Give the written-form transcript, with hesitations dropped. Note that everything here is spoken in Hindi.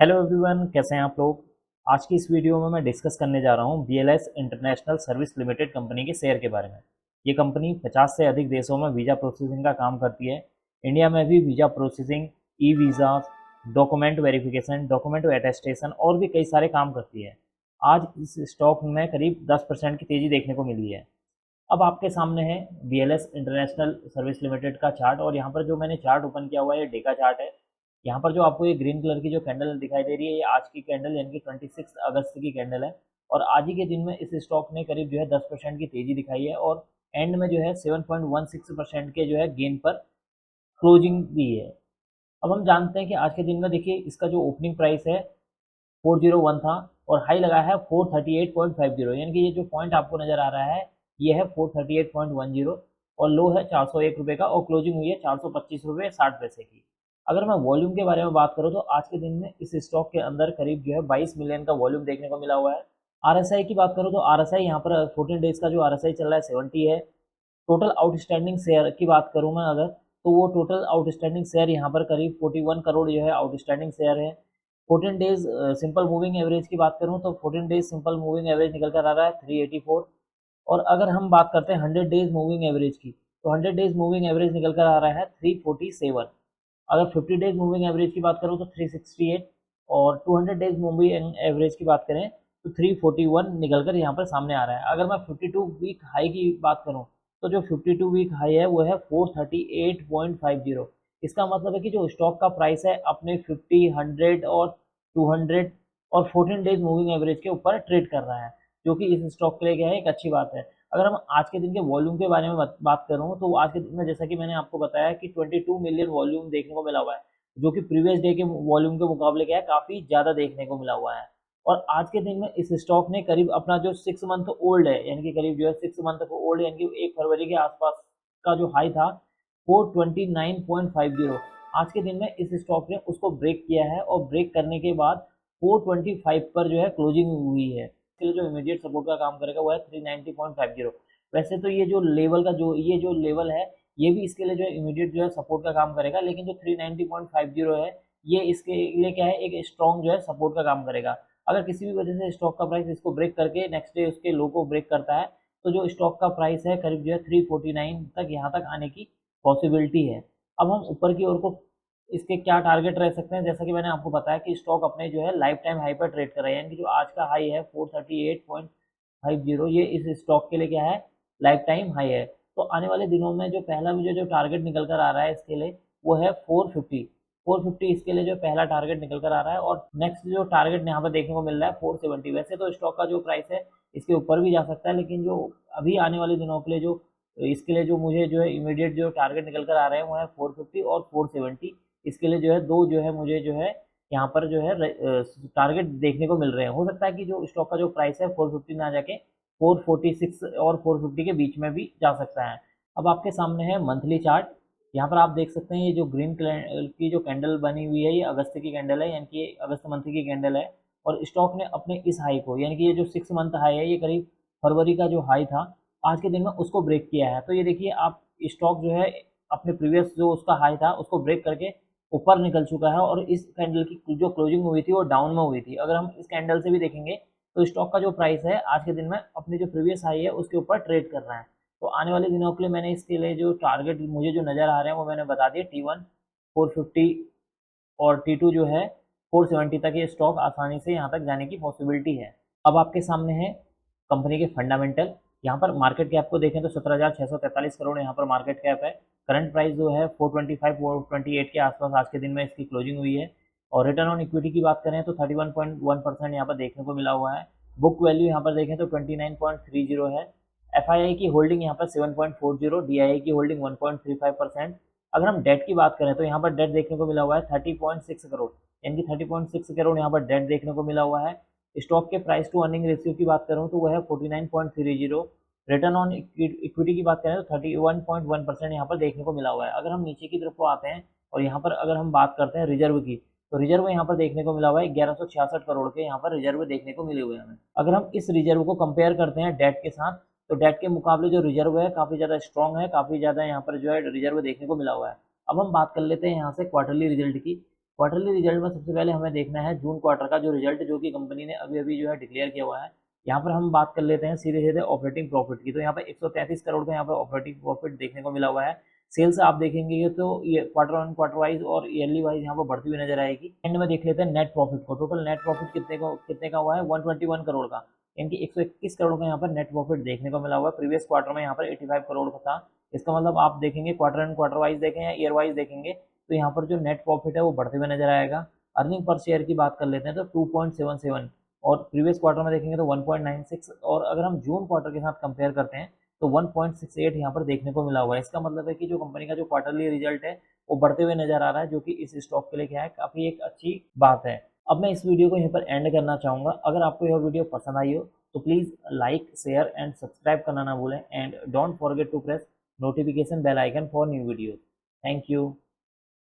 हेलो एवरीवन, कैसे हैं आप लोग। आज की इस वीडियो में मैं डिस्कस करने जा रहा हूं BLS international service limited company के शेयर के बारे में। ये कंपनी 50 से अधिक देशों में वीज़ा प्रोसेसिंग का काम करती है। इंडिया में भी visa processing, e visa, document verification, document attestation और भी कई सारे काम करती है। आज इस स्टॉक में करीब 10% की तेज़ी देखने को मिली है। अब आपके सामने है बीएलएस इंटरनेशनल सर्विस लिमिटेड का चार्ट, और यहाँ पर जो मैंने चार्ट ओपन किया हुआ है ये डे का चार्ट है। यहाँ पर जो आपको ये ग्रीन कलर की जो कैंडल दिखाई दे रही है ये आज की कैंडल यानी कि 26 अगस्त की कैंडल है। और आज ही के दिन में इस स्टॉक ने करीब जो है 10% की तेजी दिखाई है, और एंड में जो है 7.16% के जो है गेन पर क्लोजिंग दी है। अब हम जानते हैं कि आज के दिन में देखिए इसका जो ओपनिंग प्राइस है 401 था, और हाई लगा है 438.50, यानी कि ये जो पॉइंट आपको नजर आ रहा है ये है 438.10, और लो है 401 रुपये का, और क्लोजिंग हुई है 425 रुपये 60 पैसे की। अगर मैं वॉल्यूम के बारे में बात करूं तो आज के दिन में इस स्टॉक के अंदर करीब जो है 22 मिलियन का वॉल्यूम देखने को मिला हुआ है। आरएसआई की बात करूं तो आरएसआई यहाँ पर 14 डेज का जो आरएसआई चल रहा है 70 है। टोटल आउटस्टैंडिंग शेयर की बात करूं मैं अगर, तो वो टोटल आउटस्टैंडिंग शेयर यहाँ पर करीब 41 करोड़ जो है आउटस्टैंडिंग शेयर है। 14 डेज सिंपल मूविंग एवरेज की बात करूं तो 14 डेज सिंपल मूविंग एवरेज निकल कर आ रहा है 384। और अगर हम बात करते हैं 100 डेज मूविंग एवरेज की, तो 100 डेज मूविंग एवरेज निकल कर आ रहा है 347। अगर 50 डेज मूविंग एवरेज की बात करूं तो 368, और 200 डेज मूविंग एवरेज की बात करें तो 341 निकल कर यहाँ पर सामने आ रहा है। अगर मैं 52 वीक हाई की बात करूं तो जो 52 वीक हाई है वो है 438.50। इसका मतलब है कि जो स्टॉक का प्राइस है अपने 50, 100 और 200 और 14 डेज मूविंग एवरेज के ऊपर ट्रेड कर रहा है, जो कि इस स्टॉक के लिए क्या है एक अच्छी बात है। अगर हम आज के दिन के वॉल्यूम के बारे में बात करूं तो आज के दिन में जैसा कि मैंने आपको बताया कि 22 मिलियन वॉल्यूम देखने को मिला हुआ है, जो कि प्रीवियस डे के वॉल्यूम के मुकाबले क्या है काफ़ी ज़्यादा देखने को मिला हुआ है। और आज के दिन में इस स्टॉक ने करीब अपना जो 6 मंथ ओल्ड है, यानी कि करीब जो है 6 मंथ ओल्ड यानी कि 1 फरवरी के आसपास का जो हाई था 429.50, आज के दिन में इस स्टॉक ने उसको ब्रेक किया है, और ब्रेक करने के बाद 425 पर जो है क्लोजिंग हुई है। इसके लिए जो इमीडिएट सपोर्ट का काम करेगा वो है 390.50। वैसे तो ये जो लेवल है ये भी इसके लिए जो है इमीडिएट जो है सपोर्ट का काम करेगा, लेकिन जो 390.50 है ये इसके लिए क्या है एक स्ट्रॉन्ग जो है सपोर्ट का काम करेगा। अगर किसी भी वजह से स्टॉक का प्राइस इसको ब्रेक करके नेक्स्ट डे उसके लो को ब्रेक करता है तो जो स्टॉक का प्राइस है करीब जो है 349 तक यहाँ तक आने की पॉसिबिलिटी है। अब हम ऊपर की ओर को इसके क्या टारगेट रह सकते हैं, जैसा कि मैंने आपको बताया कि स्टॉक अपने जो है लाइफ टाइम हाई पर ट्रेड कर रहा है, यानी कि जो आज का हाई है 438.50 ये इस स्टॉक के लिए क्या है लाइफ टाइम हाई है। तो आने वाले दिनों में जो पहला मुझे जो टारगेट निकल कर आ रहा है इसके लिए वो है 450। 450 इसके लिए जो पहला टारगेट निकल कर आ रहा है, और नेक्स्ट जो टारगेट यहाँ पर देखने को मिल रहा है 470। वैसे तो स्टॉक का जो प्राइस है इसके ऊपर भी जा सकता है, लेकिन जो अभी आने वाले दिनों के लिए जो इसके लिए जो मुझे जो है इमीडिएट जो टारगेट निकल कर आ रहे हैं वो है 450 और 470। इसके लिए जो है दो जो है मुझे जो है यहाँ पर जो है टारगेट देखने को मिल रहे हैं। हो सकता है कि जो स्टॉक का जो प्राइस है 450 में आ जाके 446 और 450 के बीच में भी जा सकता है। अब आपके सामने है मंथली चार्ट। यहाँ पर आप देख सकते हैं ये जो ग्रीन कलर की जो कैंडल बनी हुई है ये अगस्त की कैंडल है, यानी कि ये अगस्त मंथ की कैंडल है। और स्टॉक ने अपने इस हाई को, यानी कि ये जो 6 मंथ हाई है ये करीब फरवरी का जो हाई था आज के दिन में उसको ब्रेक किया है। तो ये देखिए आप स्टॉक जो है अपने प्रीवियस जो उसका हाई था उसको ब्रेक करके ऊपर निकल चुका है, और इस कैंडल की जो क्लोजिंग हुई थी वो डाउन में हुई थी। अगर हम इस कैंडल से भी देखेंगे तो स्टॉक का जो प्राइस है आज के दिन में अपने जो प्रीवियस हाई है उसके ऊपर ट्रेड कर रहा है। तो आने वाले दिनों के लिए मैंने इसके लिए जो टारगेट मुझे जो नज़र आ रहे हैं वो मैंने बता दिए, T1 450 और T2 जो है 470 तक ये स्टॉक आसानी से यहाँ तक जाने की पॉसिबिलिटी है। अब आपके सामने है कंपनी के फंडामेंटल। यहाँ पर मार्केट कैप को देखें तो 17,643 करोड़ यहाँ पर मार्केट कैप है। करंट प्राइस जो है 425 428 के आसपास आज के दिन में इसकी क्लोजिंग हुई है। और रिटर्न ऑन इक्विटी की बात करें तो 31.1% यहाँ पर देखने को मिला हुआ है। बुक वैल्यू यहाँ पर देखें तो 29.30 है। एफआईआई की होल्डिंग यहाँ पर 7.40, डीआईआई की होल्डिंग 1.35%। अगर हम डेट की बात करें तो यहाँ पर डेट देखने को मिला हुआ है 30.6 करोड़, यानी कि 30.6 करोड़ यहाँ पर डेट देखने को मिला हुआ है। स्टॉक के प्राइस टू अर्निंग रेशियो की बात करूँ तो वह है 49.30। रिटर्न ऑन इक्विटी की बात करें तो 31.1% यहाँ पर देखने को मिला हुआ है। अगर हम नीचे की तरफ को आते हैं और यहाँ पर अगर हम बात करते हैं रिजर्व की, तो रिजर्व यहाँ पर देखने को मिला हुआ है 1166 करोड़ के यहाँ पर रिजर्व देखने को मिले हुए हैं हमें। अगर हम इस रिजर्व को कंपेयर करते हैं डेट के साथ, तो डेट के मुकाबले जो रिजर्व है काफ़ी ज़्यादा स्ट्रॉन्ग है, काफ़ी ज़्यादा यहाँ पर जो है रिजर्व देखने को मिला हुआ है। अब हम बात कर लेते हैं यहाँ से क्वार्टरली रिजल्ट की। क्वार्टरली रिजल्ट में सबसे पहले हमें देखना है जून क्वार्टर का जो रिजल्ट जो कि कंपनी ने अभी अभी जो है डिक्लेयर किया हुआ है। यहाँ पर हम बात कर लेते हैं सीधे सीधे ऑपरेटिंग प्रॉफिट की। तो यहाँ पर 133 करोड़ का यहाँ पर ऑपरेटिंग प्रॉफिट देखने को मिला हुआ है। सेल्स आप देखेंगे तो ये क्वार्टर ऑन क्वार्टर वाइज और ईयरली वाइज यहाँ पर बढ़ती हुई नजर आएगी। एंड में देख लेते हैं नेट प्रॉफिट को। टोटल नेट प्रॉफिट कितने का हुआ है, 121 करोड़ का, यानी 121 करोड़ का यहाँ पर नेट प्रॉफिट देखने को मिला हुआ है। प्रीवियस क्वार्टर में यहाँ पर 85 करोड़ का था। इसका मतलब आप देखेंगे क्वार्टर एंड क्वार्टर वाइज देखें या ईयर वाइज देखेंगे तो यहाँ पर जो नेट प्रॉफिट है वो बढ़ते हुए नजर आएगा। अर्निंग पर शेयर की बात कर लेते हैं तो 2.77 और प्रीवियस क्वार्टर में देखेंगे तो 1.96, और अगर हम जून क्वार्टर के साथ कंपेयर करते हैं तो 1.68 यहाँ पर देखने को मिला हुआ है। इसका मतलब है कि जो कंपनी का जो क्वार्टरली रिजल्ट है वो बढ़ते हुए नजर आ रहा है, जो कि इस स्टॉक के लिए क्या है, काफी एक अच्छी बात है। अब मैं इस वीडियो को यहीं पर एंड करना चाहूंगा। अगर आपको यह वीडियो पसंद आई हो तो please like, share and subscribe करना ना भूलें, and don't forget to press notification bell icon for new video. Thank you.